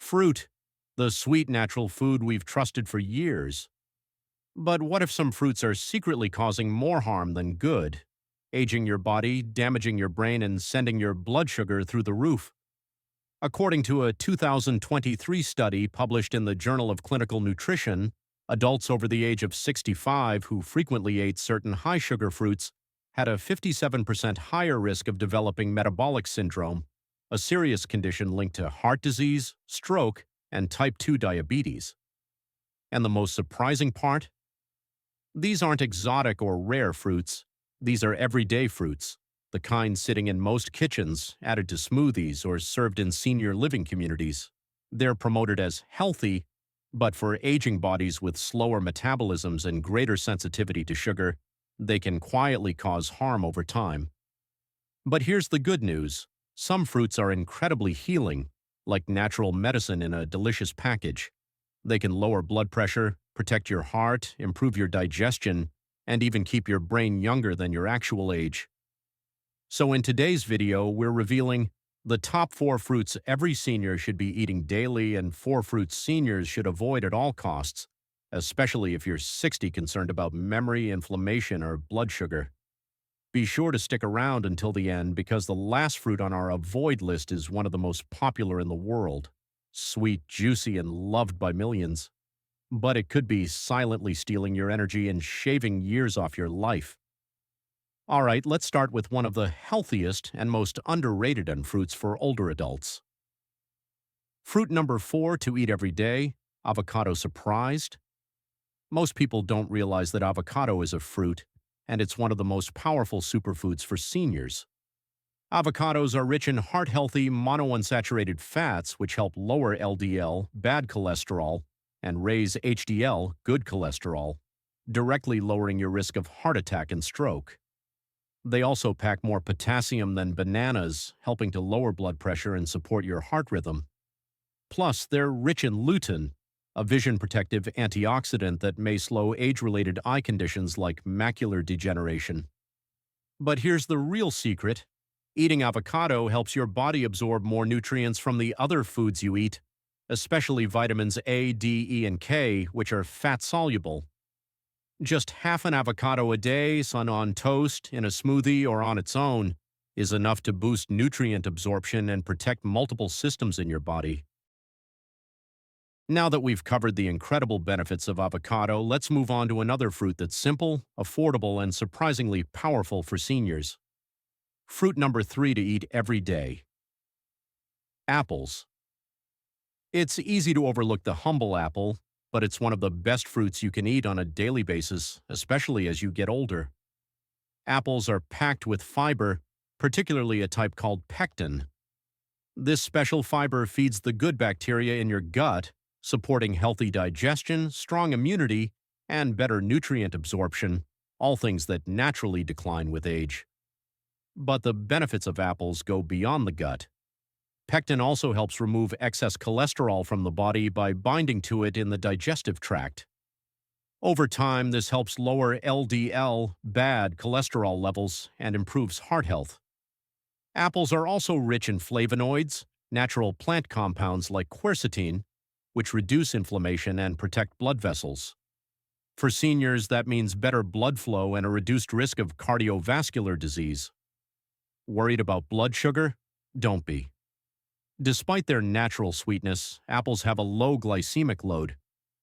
Fruit, the sweet natural food we've trusted for years. But what if some fruits are secretly causing more harm than good, aging your body, damaging your brain, and sending your blood sugar through the roof? According to a 2023 study published in the Journal of Clinical Nutrition, adults over the age of 65 who frequently ate certain high-sugar fruits had a 57% higher risk of developing metabolic syndrome, a serious condition linked to heart disease, stroke, and type 2 diabetes. And the most surprising part? These aren't exotic or rare fruits. These are everyday fruits, the kind sitting in most kitchens, added to smoothies, or served in senior living communities. They're promoted as healthy, but for aging bodies with slower metabolisms and greater sensitivity to sugar, they can quietly cause harm over time. But here's the good news. Some fruits are incredibly healing, like natural medicine in a delicious package. They can lower blood pressure, protect your heart, improve your digestion, and even keep your brain younger than your actual age. So in today's video, we're revealing the top 4 fruits every senior should be eating daily and 4 fruits seniors should avoid at all costs, especially if you're 60 concerned about memory, inflammation, or blood sugar. Be sure to stick around until the end because the last fruit on our avoid list is one of the most popular in the world. Sweet, juicy, and loved by millions. But it could be silently stealing your energy and shaving years off your life. All right, let's start with one of the healthiest and most underrated fruits for older adults. Fruit number 4 to eat every day, avocado surprised. Most people don't realize that avocado is a fruit, and it's one of the most powerful superfoods for seniors. Avocados are rich in heart-healthy monounsaturated fats which help lower LDL, bad cholesterol, and raise HDL, good cholesterol, directly lowering your risk of heart attack and stroke. They also pack more potassium than bananas, helping to lower blood pressure and support your heart rhythm. Plus, they're rich in lutein, a vision-protective antioxidant that may slow age-related eye conditions like macular degeneration. But here's the real secret. Eating avocado helps your body absorb more nutrients from the other foods you eat, especially vitamins A, D, E, and K, which are fat-soluble. Just half an avocado a day, on toast, in a smoothie, or on its own, is enough to boost nutrient absorption and protect multiple systems in your body. Now that we've covered the incredible benefits of avocado, let's move on to another fruit that's simple, affordable, and surprisingly powerful for seniors. Fruit number 3 to eat every day. Apples. It's easy to overlook the humble apple, but it's one of the best fruits you can eat on a daily basis, especially as you get older. Apples are packed with fiber, particularly a type called pectin. This special fiber feeds the good bacteria in your gut, supporting healthy digestion, strong immunity, and better nutrient absorption, all things that naturally decline with age. But the benefits of apples go beyond the gut. Pectin also helps remove excess cholesterol from the body by binding to it in the digestive tract. Over time, this helps lower LDL, bad cholesterol levels, and improves heart health. Apples are also rich in flavonoids, natural plant compounds like quercetin, which reduce inflammation and protect blood vessels. For seniors, that means better blood flow and a reduced risk of cardiovascular disease. Worried about blood sugar? Don't be. Despite their natural sweetness, apples have a low glycemic load.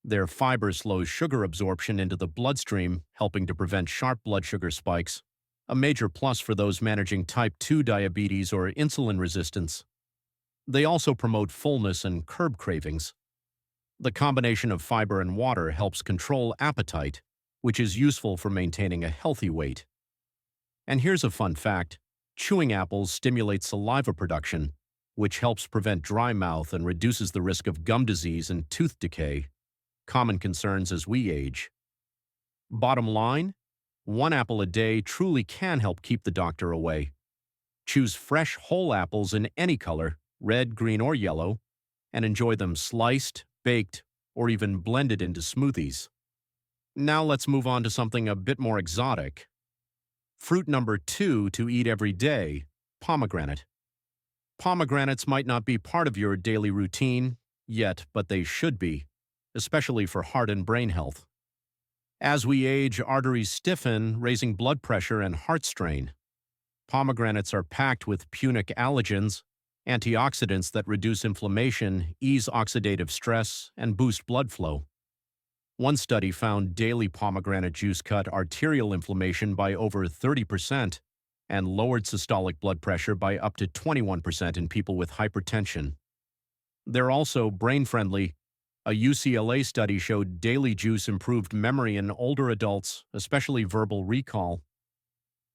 Their fiber slows sugar absorption into the bloodstream, helping to prevent sharp blood sugar spikes, a major plus for those managing type 2 diabetes or insulin resistance. They also promote fullness and curb cravings. The combination of fiber and water helps control appetite, which is useful for maintaining a healthy weight. And here's a fun fact. Chewing apples stimulates saliva production, which helps prevent dry mouth and reduces the risk of gum disease and tooth decay, common concerns as we age. Bottom line, 1 apple a day truly can help keep the doctor away. Choose fresh whole apples in any color, red, green, or yellow, and enjoy them sliced, baked, or even blended into smoothies. Now let's move on to something a bit more exotic. Fruit number 2 to eat every day, pomegranate. Pomegranates might not be part of your daily routine, yet, but they should be, especially for heart and brain health. As we age, arteries stiffen, raising blood pressure and heart strain. Pomegranates are packed with punic allergens, antioxidants that reduce inflammation, ease oxidative stress, and boost blood flow. One study found daily pomegranate juice cut arterial inflammation by over 30% and lowered systolic blood pressure by up to 21% in people with hypertension. They're also brain-friendly. A UCLA study showed daily juice improved memory in older adults, especially verbal recall.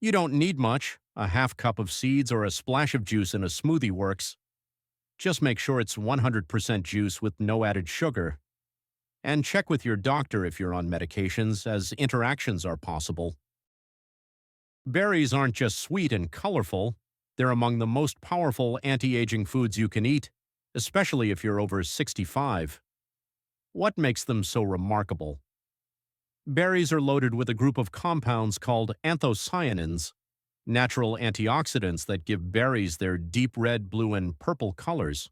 You don't need much. A half cup of seeds or a splash of juice in a smoothie works. Just make sure it's 100% juice with no added sugar. And check with your doctor if you're on medications, as interactions are possible. Berries aren't just sweet and colorful. They're among the most powerful anti-aging foods you can eat, especially if you're over 65. What makes them so remarkable? Berries are loaded with a group of compounds called anthocyanins, natural antioxidants that give berries their deep red, blue, and purple colors.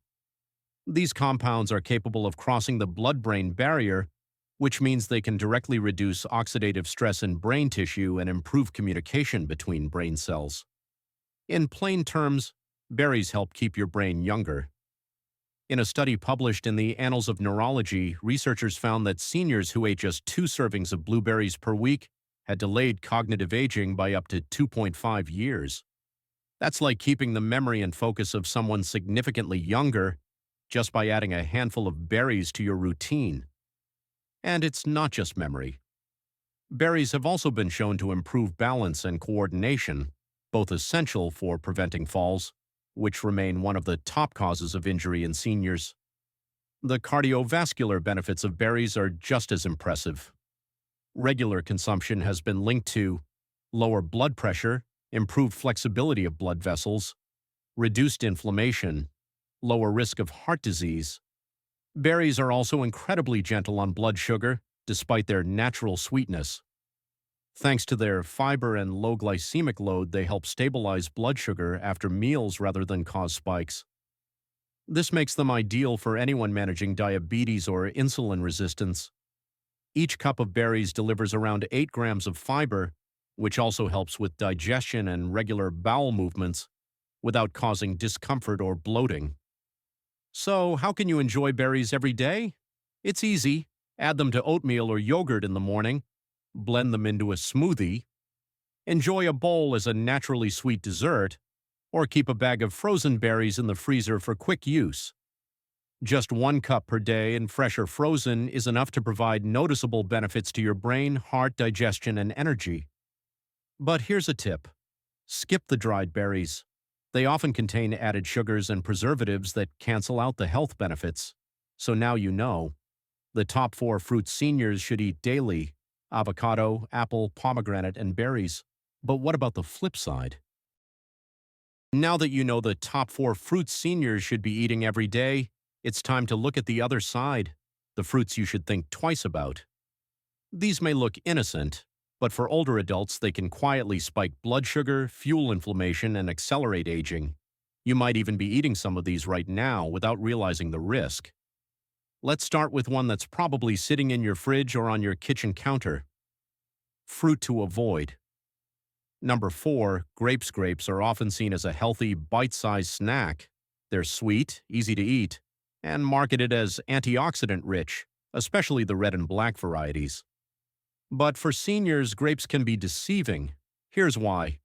These compounds are capable of crossing the blood-brain barrier, which means they can directly reduce oxidative stress in brain tissue and improve communication between brain cells. In plain terms, berries help keep your brain younger. In a study published in the Annals of Neurology, researchers found that seniors who ate just 2 servings of blueberries per week had delayed cognitive aging by up to 2.5 years. That's like keeping the memory and focus of someone significantly younger just by adding a handful of berries to your routine. And it's not just memory. Berries have also been shown to improve balance and coordination, both essential for preventing falls, which remain one of the top causes of injury in seniors. The cardiovascular benefits of berries are just as impressive. Regular consumption has been linked to lower blood pressure, improved flexibility of blood vessels, reduced inflammation, lower risk of heart disease. Berries are also incredibly gentle on blood sugar, despite their natural sweetness. Thanks to their fiber and low glycemic load, they help stabilize blood sugar after meals rather than cause spikes. This makes them ideal for anyone managing diabetes or insulin resistance. Each cup of berries delivers around 8 grams of fiber, which also helps with digestion and regular bowel movements without causing discomfort or bloating. So, how can you enjoy berries every day? It's easy. Add them to oatmeal or yogurt in the morning. Blend them into a smoothie. Enjoy a bowl as a naturally sweet dessert, or keep a bag of frozen berries in the freezer for quick use. Just 1 cup per day and fresh or frozen is enough to provide noticeable benefits to your brain, heart, digestion, and energy. But here's a tip. Skip the dried berries. They often contain added sugars and preservatives that cancel out the health benefits. So now you know. The top 4 fruits seniors should eat daily: avocado, apple, pomegranate, and berries. But what about the flip side? Now that you know the top 4 fruits seniors should be eating every day, it's time to look at the other side, the fruits you should think twice about. These may look innocent, but for older adults they can quietly spike blood sugar, fuel inflammation, and accelerate aging. You might even be eating some of these right now without realizing the risk. Let's start with one that's probably sitting in your fridge or on your kitchen counter. Fruit to avoid. Number 4, grapes. Grapes are often seen as a healthy, bite-sized snack. They're sweet, easy to eat, and marketed as antioxidant-rich, especially the red and black varieties. But for seniors, grapes can be deceiving. Here's why.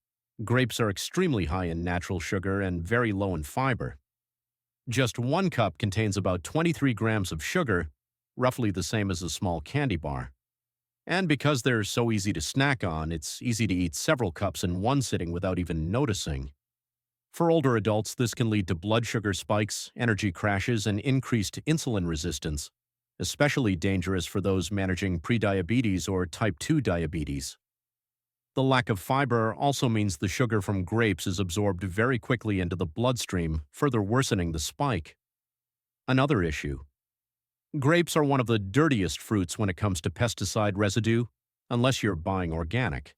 Grapes are extremely high in natural sugar and very low in fiber. Just 1 cup contains about 23 grams of sugar, roughly the same as a small candy bar. And because they're so easy to snack on, it's easy to eat several cups in one sitting without even noticing. For older adults, this can lead to blood sugar spikes, energy crashes, and increased insulin resistance, especially dangerous for those managing prediabetes or type 2 diabetes. The lack of fiber also means the sugar from grapes is absorbed very quickly into the bloodstream, further worsening the spike. Another issue. Grapes are one of the dirtiest fruits when it comes to pesticide residue, unless you're buying organic.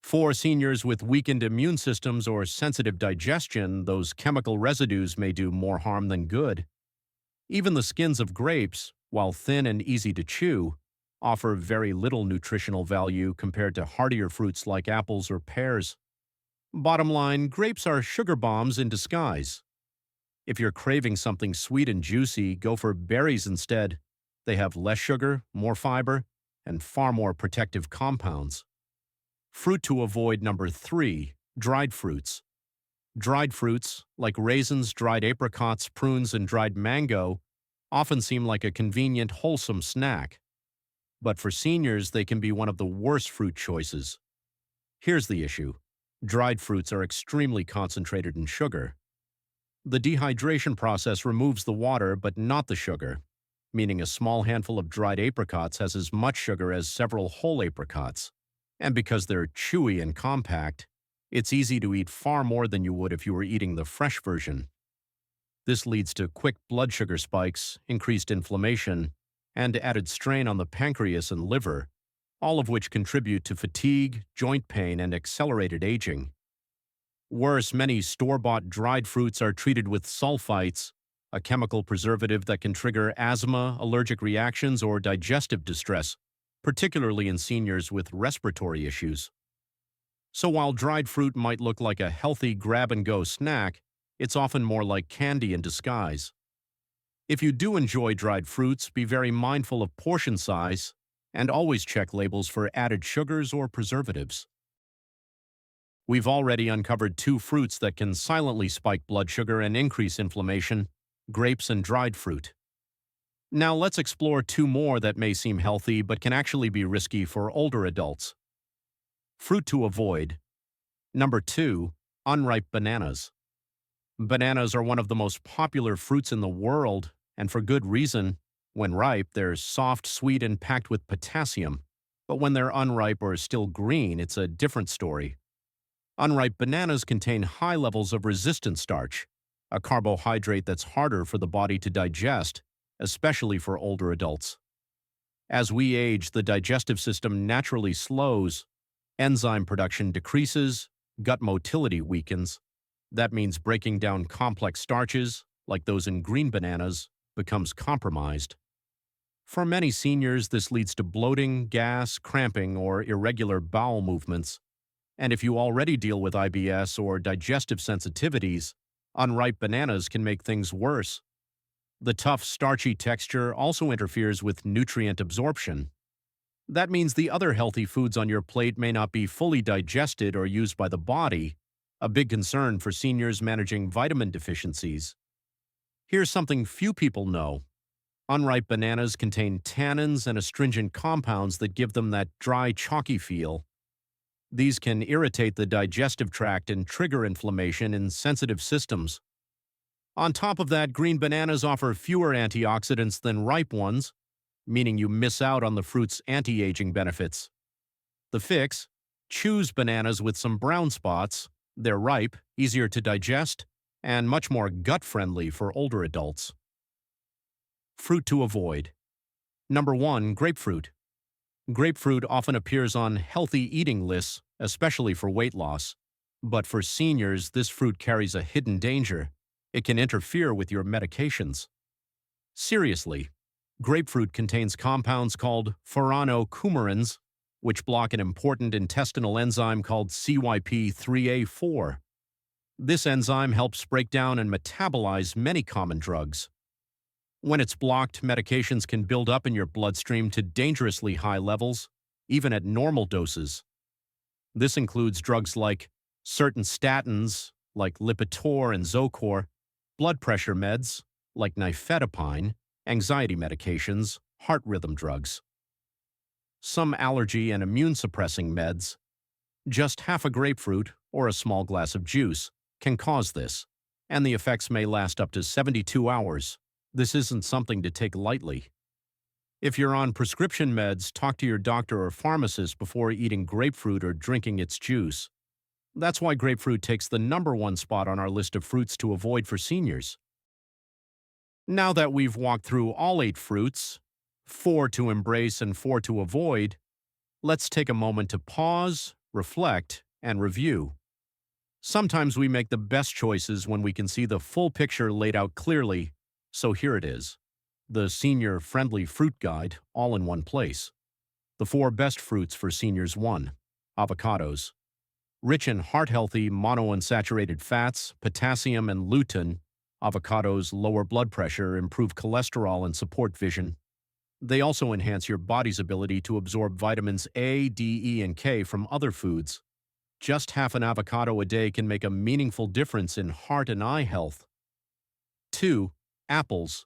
For seniors with weakened immune systems or sensitive digestion, those chemical residues may do more harm than good. Even the skins of grapes, while thin and easy to chew, offer very little nutritional value compared to heartier fruits like apples or pears. Bottom line, grapes are sugar bombs in disguise. If you're craving something sweet and juicy, go for berries instead. They have less sugar, more fiber, and far more protective compounds. Fruit to avoid number 3, dried fruits. Dried fruits, like raisins, dried apricots, prunes, and dried mango, often seem like a convenient, wholesome snack. But for seniors, they can be one of the worst fruit choices. Here's the issue. Dried fruits are extremely concentrated in sugar. The dehydration process removes the water but not the sugar, meaning a small handful of dried apricots has as much sugar as several whole apricots. And because they're chewy and compact, it's easy to eat far more than you would if you were eating the fresh version. This leads to quick blood sugar spikes, increased inflammation, and added strain on the pancreas and liver, all of which contribute to fatigue, joint pain, and accelerated aging. Worse, many store-bought dried fruits are treated with sulfites, a chemical preservative that can trigger asthma, allergic reactions, or digestive distress, particularly in seniors with respiratory issues. So while dried fruit might look like a healthy grab-and-go snack, it's often more like candy in disguise. If you do enjoy dried fruits, be very mindful of portion size and always check labels for added sugars or preservatives. We've already uncovered 2 fruits that can silently spike blood sugar and increase inflammation: grapes and dried fruit. Now let's explore 2 more that may seem healthy but can actually be risky for older adults. Fruit to avoid. Number 2, unripe bananas. Bananas are one of the most popular fruits in the world, and for good reason. When ripe, they're soft, sweet, and packed with potassium. But when they're unripe or still green, it's a different story. Unripe bananas contain high levels of resistant starch, a carbohydrate that's harder for the body to digest, especially for older adults. As we age, the digestive system naturally slows, enzyme production decreases, gut motility weakens. That means breaking down complex starches, like those in green bananas, becomes compromised. For many seniors, this leads to bloating, gas, cramping, or irregular bowel movements. And if you already deal with IBS or digestive sensitivities, unripe bananas can make things worse. The tough, starchy texture also interferes with nutrient absorption. That means the other healthy foods on your plate may not be fully digested or used by the body, a big concern for seniors managing vitamin deficiencies. Here's something few people know. Unripe bananas contain tannins and astringent compounds that give them that dry, chalky feel. These can irritate the digestive tract and trigger inflammation in sensitive systems. On top of that, green bananas offer fewer antioxidants than ripe ones, meaning you miss out on the fruit's anti-aging benefits. The fix? Choose bananas with some brown spots. They're ripe, easier to digest, and much more gut-friendly for older adults. Fruit to avoid. Number 1, grapefruit. Grapefruit often appears on healthy eating lists, especially for weight loss. But for seniors, this fruit carries a hidden danger. It can interfere with your medications. Seriously, grapefruit contains compounds called furanocoumarins, which block an important intestinal enzyme called CYP3A4. This enzyme helps break down and metabolize many common drugs. When it's blocked, medications can build up in your bloodstream to dangerously high levels, even at normal doses. This includes drugs like certain statins, like Lipitor and Zocor, blood pressure meds, like nifedipine, anxiety medications, heart rhythm drugs. Some allergy and immune-suppressing meds. Just half a grapefruit, or a small glass of juice, can cause this, and the effects may last up to 72 hours. This isn't something to take lightly. If you're on prescription meds, talk to your doctor or pharmacist before eating grapefruit or drinking its juice. That's why grapefruit takes the number 1 spot on our list of fruits to avoid for seniors. Now that we've walked through all 8 fruits, 4 to embrace and 4 to avoid, let's take a moment to pause, reflect, and review. Sometimes we make the best choices when we can see the full picture laid out clearly, So here it is, the senior-friendly fruit guide, all in one place. The 4 best fruits for seniors. 1. Avocados. Rich in heart-healthy monounsaturated fats, potassium, and lutein, avocados lower blood pressure, improve cholesterol, and support vision. They also enhance your body's ability to absorb vitamins A, D, E, and K from other foods. Just half an avocado a day can make a meaningful difference in heart and eye health. 2. Apples.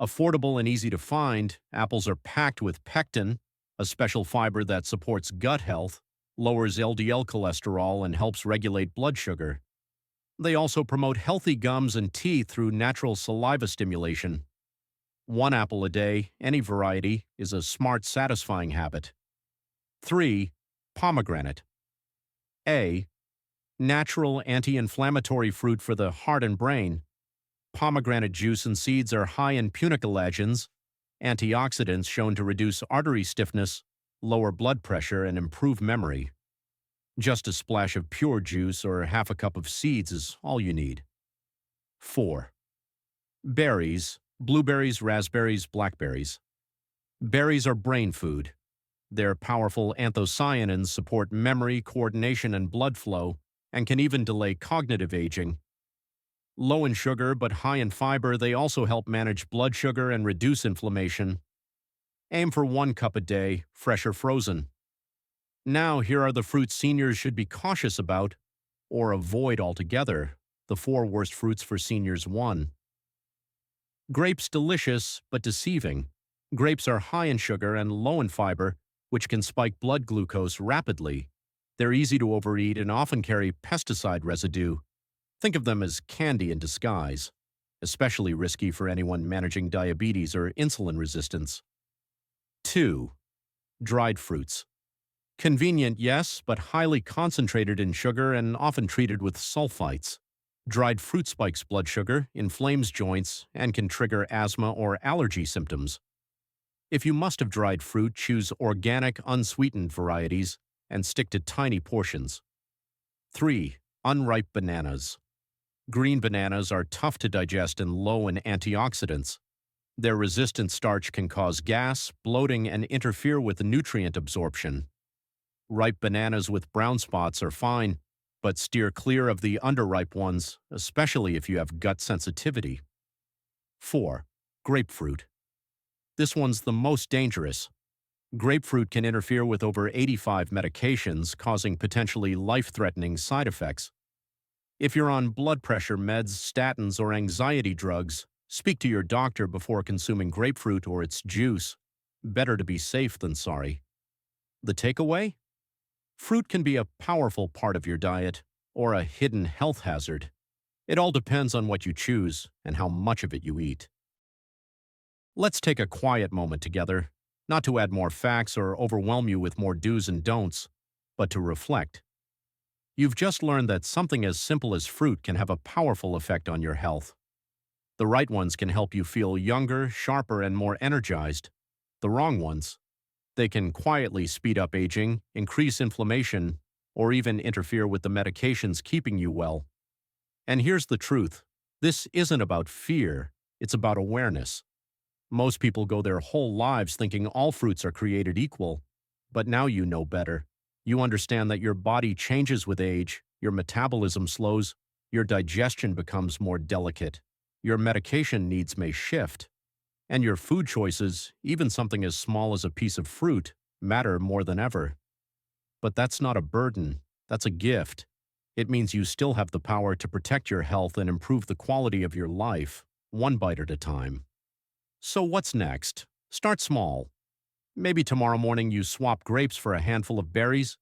Affordable and easy to find, apples are packed with pectin, a special fiber that supports gut health, lowers LDL cholesterol, and helps regulate blood sugar. They also promote healthy gums and teeth through natural saliva stimulation. 1 apple a day, any variety, is a smart, satisfying habit. 3. Pomegranate. A. Natural anti-inflammatory fruit for the heart and brain. Pomegranate juice and seeds are high in punicalagins, antioxidants shown to reduce artery stiffness, lower blood pressure, and improve memory. Just a splash of pure juice or half a cup of seeds is all you need. 4. Berries, blueberries, raspberries, blackberries. Berries are brain food. Their powerful anthocyanins support memory, coordination, and blood flow, and can even delay cognitive aging. Low in sugar but high in fiber, they also help manage blood sugar and reduce inflammation. Aim for 1 cup a day, fresh or frozen. Now, here are the fruits seniors should be cautious about, or avoid altogether. The 4 worst fruits for seniors. 1. Grapes delicious, but deceiving. Grapes are high in sugar and low in fiber, which can spike blood glucose rapidly. They're easy to overeat and often carry pesticide residue. Think of them as candy in disguise, especially risky for anyone managing diabetes or insulin resistance. 2. Dried fruits. Convenient, yes, but highly concentrated in sugar and often treated with sulfites. Dried fruit spikes blood sugar, inflames joints, and can trigger asthma or allergy symptoms. If you must have dried fruit, choose organic, unsweetened varieties and stick to tiny portions. 3. Unripe bananas. Green bananas are tough to digest and low in antioxidants. Their resistant starch can cause gas, bloating, and interfere with nutrient absorption. Ripe bananas with brown spots are fine, but steer clear of the underripe ones, especially if you have gut sensitivity. 4. Grapefruit. This one's the most dangerous. Grapefruit can interfere with over 85 medications, causing potentially life-threatening side effects. If you're on blood pressure meds, statins, or anxiety drugs, speak to your doctor before consuming grapefruit or its juice. Better to be safe than sorry. The takeaway? Fruit can be a powerful part of your diet or a hidden health hazard. It all depends on what you choose and how much of it you eat. Let's take a quiet moment together, not to add more facts or overwhelm you with more do's and don'ts, but to reflect. You've just learned that something as simple as fruit can have a powerful effect on your health. The right ones can help you feel younger, sharper, and more energized. The wrong ones, they can quietly speed up aging, increase inflammation, or even interfere with the medications keeping you well. And here's the truth. This isn't about fear, it's about awareness. Most people go their whole lives thinking all fruits are created equal, but now you know better. You understand that your body changes with age, your metabolism slows, your digestion becomes more delicate, your medication needs may shift, and your food choices, even something as small as a piece of fruit, matter more than ever. But that's not a burden, that's a gift. It means you still have the power to protect your health and improve the quality of your life, one bite at a time. So what's next? Start small. Maybe tomorrow morning you swap grapes for a handful of berries.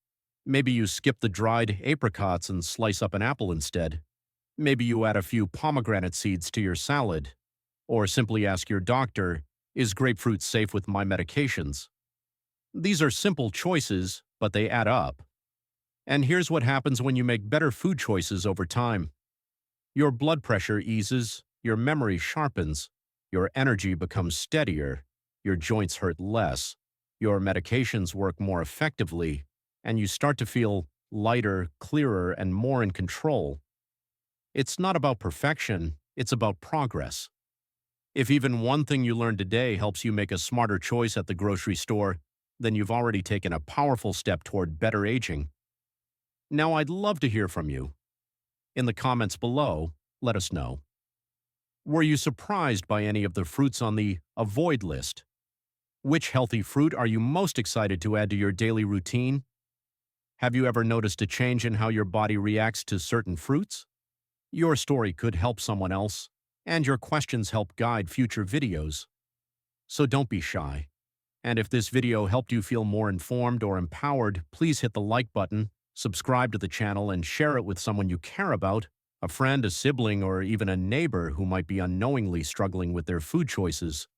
Maybe you skip the dried apricots and slice up an apple instead. Maybe you add a few pomegranate seeds to your salad. Or simply ask your doctor, is grapefruit safe with my medications? These are simple choices, but they add up. And here's what happens when you make better food choices over time. Your blood pressure eases, your memory sharpens, your energy becomes steadier, your joints hurt less, your medications work more effectively, and you start to feel lighter, clearer, and more in control. It's not about perfection, it's about progress. If even one thing you learned today helps you make a smarter choice at the grocery store, then you've already taken a powerful step toward better aging. Now, I'd love to hear from you. In the comments below, let us know. Were you surprised by any of the fruits on the avoid list? Which healthy fruit are you most excited to add to your daily routine? Have you ever noticed a change in how your body reacts to certain fruits? Your story could help someone else, and your questions help guide future videos. So don't be shy. And if this video helped you feel more informed or empowered, please hit the like button, subscribe to the channel, and share it with someone you care about, a friend, a sibling, or even a neighbor who might be unknowingly struggling with their food choices.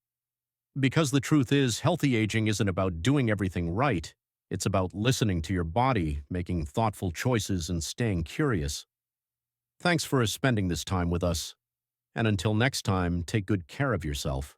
Because the truth is, healthy aging isn't about doing everything right. It's about listening to your body, making thoughtful choices, and staying curious. Thanks for spending this time with us. And until next time, take good care of yourself.